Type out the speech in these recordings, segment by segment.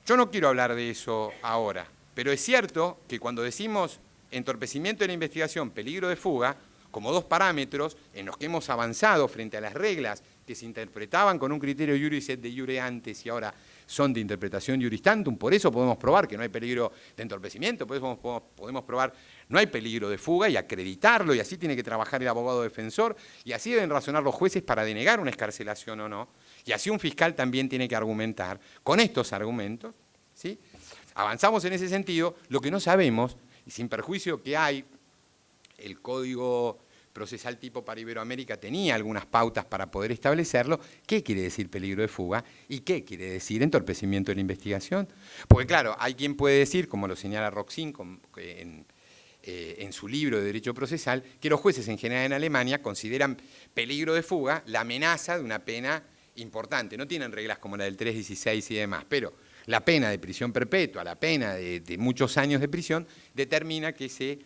Yo no quiero hablar de eso ahora, pero es cierto que cuando decimos entorpecimiento de la investigación, peligro de fuga, como dos parámetros en los que hemos avanzado frente a las reglas que se interpretaban con un criterio iuris et de iure antes y ahora son de interpretación iuris tantum, por eso podemos probar que no hay peligro de entorpecimiento, por eso podemos probar no hay peligro de fuga y acreditarlo, y así tiene que trabajar el abogado defensor, y así deben razonar los jueces para denegar una excarcelación o no, y así un fiscal también tiene que argumentar con estos argumentos, ¿sí? Avanzamos en ese sentido, lo que no sabemos, y sin perjuicio que hay, el Código Procesal Tipo para Iberoamérica tenía algunas pautas para poder establecerlo, ¿qué quiere decir peligro de fuga? ¿Y qué quiere decir entorpecimiento de la investigación? Porque claro, hay quien puede decir, como lo señala Roxin en su libro de Derecho Procesal, que los jueces en general en Alemania consideran peligro de fuga la amenaza de una pena importante. No tienen reglas como la del 316 y demás, pero la pena de prisión perpetua, la pena de muchos años de prisión, determina que se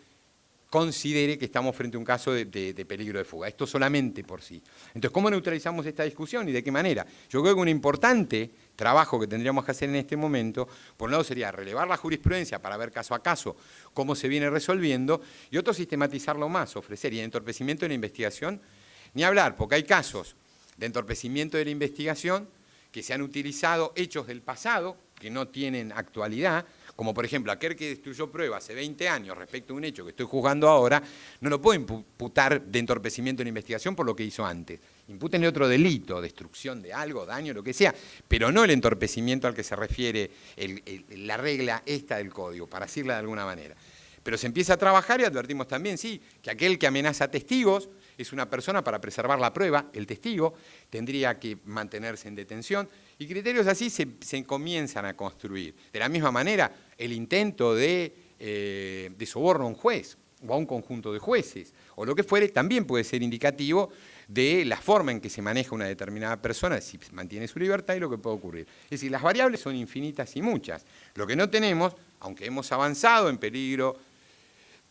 considere que estamos frente a un caso de peligro de fuga. Esto solamente por sí. Entonces, ¿cómo neutralizamos esta discusión y de qué manera? Yo creo que un importante trabajo que tendríamos que hacer en este momento, por un lado sería relevar la jurisprudencia para ver caso a caso cómo se viene resolviendo, y otro sistematizarlo más, ofrecer, y el entorpecimiento de la investigación, ni hablar, porque hay casos de entorpecimiento de la investigación que se han utilizado hechos del pasado, que no tienen actualidad, como por ejemplo aquel que destruyó prueba hace 20 años respecto a un hecho que estoy juzgando ahora, no lo puedo imputar de entorpecimiento de la investigación por lo que hizo antes. Impútenle otro delito, destrucción de algo, daño, lo que sea, pero no el entorpecimiento al que se refiere la regla esta del código, para decirla de alguna manera. Pero se empieza a trabajar y advertimos también, sí, que aquel que amenaza a testigos es una persona para preservar la prueba, el testigo tendría que mantenerse en detención, y criterios así se comienzan a construir. De la misma manera, el intento de soborno a un juez o a un conjunto de jueces, o lo que fuere, también puede ser indicativo de la forma en que se maneja una determinada persona, si mantiene su libertad y lo que puede ocurrir. Es decir, las variables son infinitas y muchas. Lo que no tenemos, aunque hemos avanzado en peligro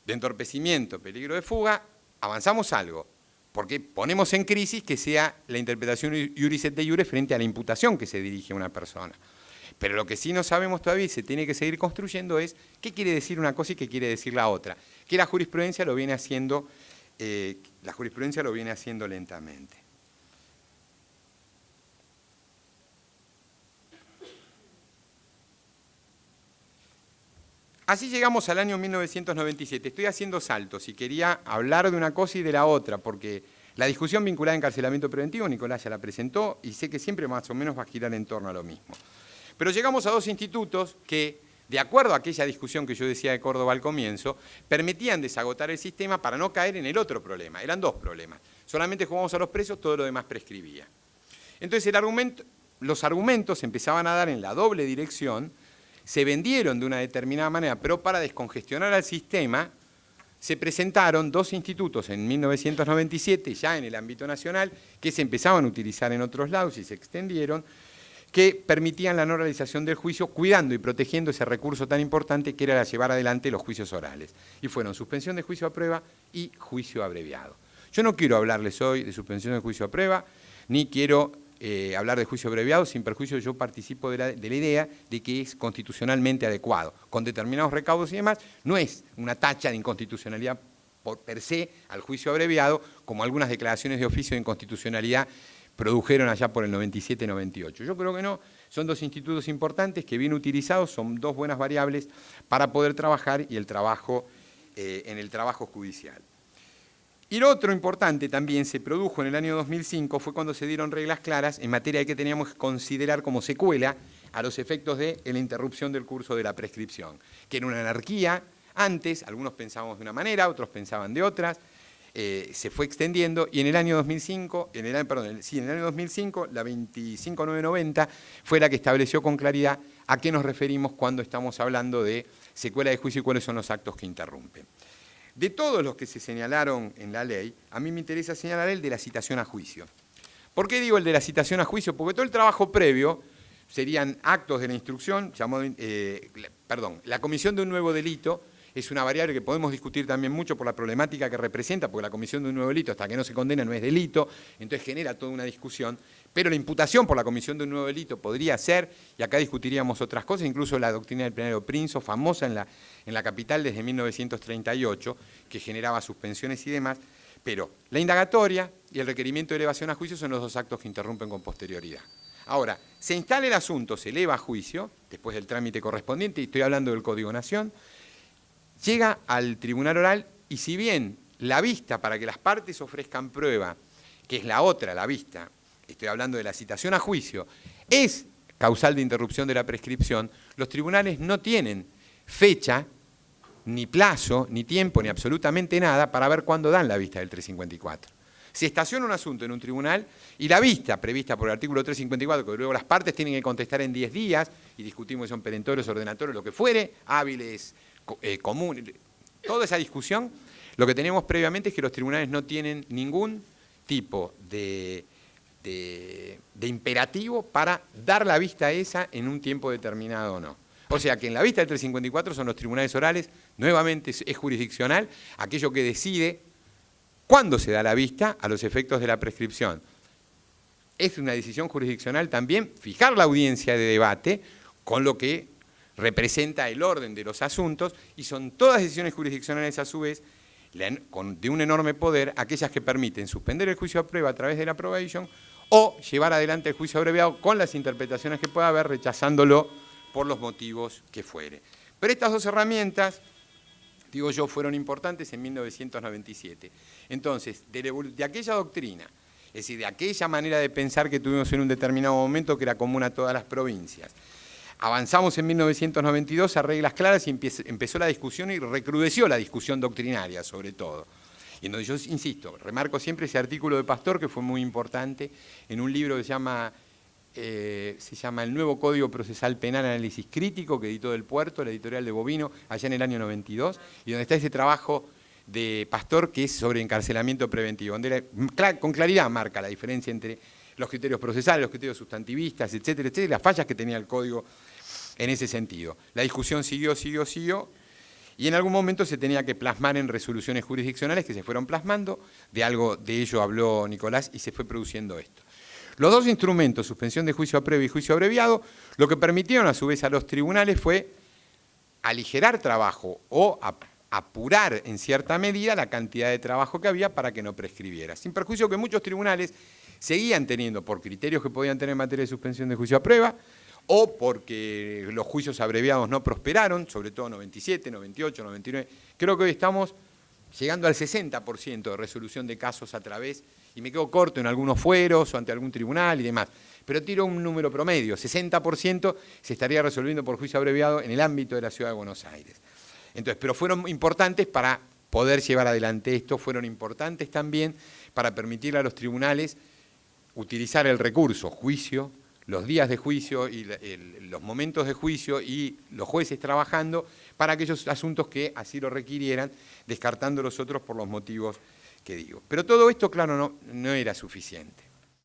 de entorpecimiento, peligro de fuga, avanzamos algo, porque ponemos en crisis que sea la interpretación iuris et de iure frente a la imputación que se dirige a una persona. Pero lo que sí no sabemos todavía y se tiene que seguir construyendo es qué quiere decir una cosa y qué quiere decir la otra. Que la jurisprudencia lo viene haciendo, lentamente. Así llegamos al año 1997. Estoy haciendo saltos y quería hablar de una cosa y de la otra, porque la discusión vinculada a encarcelamiento preventivo, Nicolás ya la presentó, y sé que siempre más o menos va a girar en torno a lo mismo. Pero llegamos a dos institutos que, de acuerdo a aquella discusión que yo decía de Córdoba al comienzo, permitían desagotar el sistema para no caer en el otro problema. Eran dos problemas. Solamente jugamos a los presos, todo lo demás prescribía. Entonces los argumentos se empezaban a dar en la doble dirección, se vendieron de una determinada manera, pero para descongestionar al sistema se presentaron dos institutos en 1997, ya en el ámbito nacional, que se empezaban a utilizar en otros lados y se extendieron, que permitían la no realización del juicio, cuidando y protegiendo ese recurso tan importante que era llevar adelante los juicios orales. Y fueron suspensión de juicio a prueba y juicio abreviado. Yo no quiero hablarles hoy de suspensión de juicio a prueba, ni quiero hablar de juicio abreviado, sin perjuicio yo participo de la idea de que es constitucionalmente adecuado, con determinados recaudos y demás. No es una tacha de inconstitucionalidad per se al juicio abreviado, como algunas declaraciones de oficio de inconstitucionalidad produjeron allá por el 97-98. Yo creo que no, son dos institutos importantes que bien utilizados, son dos buenas variables para poder trabajar y el trabajo, en el trabajo judicial. Y lo otro importante también se produjo en el año 2005, fue cuando se dieron reglas claras en materia de que teníamos que considerar como secuela a los efectos de la interrupción del curso de la prescripción, que era una anarquía antes, algunos pensábamos de una manera, otros pensaban de otras, se fue extendiendo y en el año 2005, en el año 2005, la 25990 fue la que estableció con claridad a qué nos referimos cuando estamos hablando de secuela de juicio y cuáles son los actos que interrumpen. De todos los que se señalaron en la ley, a mí me interesa señalar el de la citación a juicio. ¿Por qué digo el de la citación a juicio? Porque todo el trabajo previo serían actos de la instrucción, la comisión de un nuevo delito es una variable que podemos discutir también mucho por la problemática que representa, porque la comisión de un nuevo delito, hasta que no se condena, no es delito, entonces genera toda una discusión, pero la imputación por la comisión de un nuevo delito podría ser, y acá discutiríamos otras cosas, incluso la doctrina del plenario Prinzo, famosa en la capital desde 1938, que generaba suspensiones y demás, pero la indagatoria y el requerimiento de elevación a juicio son los dos actos que interrumpen con posterioridad. Ahora, se instala el asunto, se eleva a juicio, después del trámite correspondiente, y estoy hablando del Código Nación, llega al tribunal oral y si bien la vista para que las partes ofrezcan prueba, que es la otra, la vista, estoy hablando de la citación a juicio, es causal de interrupción de la prescripción, los tribunales no tienen fecha, ni plazo, ni tiempo, ni absolutamente nada para ver cuándo dan la vista del 354. Se estaciona un asunto en un tribunal y la vista prevista por el artículo 354, que luego las partes tienen que contestar en 10 días, y discutimos si son perentorios, ordenatorios, lo que fuere, hábiles, comunes, toda esa discusión, lo que tenemos previamente es que los tribunales no tienen ningún tipo de imperativo para dar la vista esa en un tiempo determinado o no. O sea que en la vista del 354 son los tribunales orales, nuevamente es jurisdiccional, aquello que decide cuándo se da la vista a los efectos de la prescripción. Es una decisión jurisdiccional también fijar la audiencia de debate con lo que representa el orden de los asuntos, y son todas decisiones jurisdiccionales a su vez de un enorme poder, aquellas que permiten suspender el juicio a prueba a través de la probation o llevar adelante el juicio abreviado con las interpretaciones que pueda haber, rechazándolo por los motivos que fuere. Pero estas dos herramientas, digo yo, fueron importantes en 1997. Entonces, de aquella doctrina, es decir, de aquella manera de pensar que tuvimos en un determinado momento que era común a todas las provincias, avanzamos en 1992 a reglas claras y empezó la discusión y recrudeció la discusión doctrinaria, sobre todo. Y en donde yo insisto, remarco siempre ese artículo de Pastor, que fue muy importante, en un libro que se llama El Nuevo Código Procesal Penal Análisis Crítico, que editó Del Puerto, la editorial de Bovino, allá en el año 92, y donde está ese trabajo de Pastor que es sobre encarcelamiento preventivo, donde con claridad marca la diferencia entre los criterios procesales, los criterios sustantivistas, etcétera, etcétera, las fallas que tenía el código en ese sentido. La discusión siguió, y en algún momento se tenía que plasmar en resoluciones jurisdiccionales que se fueron plasmando, de algo de ello habló Nicolás, y se fue produciendo esto. Los dos instrumentos, suspensión de juicio a prueba y juicio abreviado, lo que permitieron a su vez a los tribunales fue aligerar trabajo o apurar en cierta medida la cantidad de trabajo que había para que no prescribiera, sin perjuicio que muchos tribunales seguían teniendo, por criterios que podían tener en materia de suspensión de juicio a prueba, o porque los juicios abreviados no prosperaron, sobre todo 97, 98, 99. Creo que hoy estamos llegando al 60% de resolución de casos a través, y me quedo corto en algunos fueros o ante algún tribunal y demás, pero tiro un número promedio, 60% se estaría resolviendo por juicio abreviado en el ámbito de la Ciudad de Buenos Aires. Entonces, pero fueron importantes para poder llevar adelante esto, fueron importantes también para permitirle a los tribunales utilizar el recurso juicio, los días de juicio y los momentos de juicio y los jueces trabajando para aquellos asuntos que así lo requirieran, descartando los otros por los motivos que digo. Pero todo esto, claro, no era suficiente.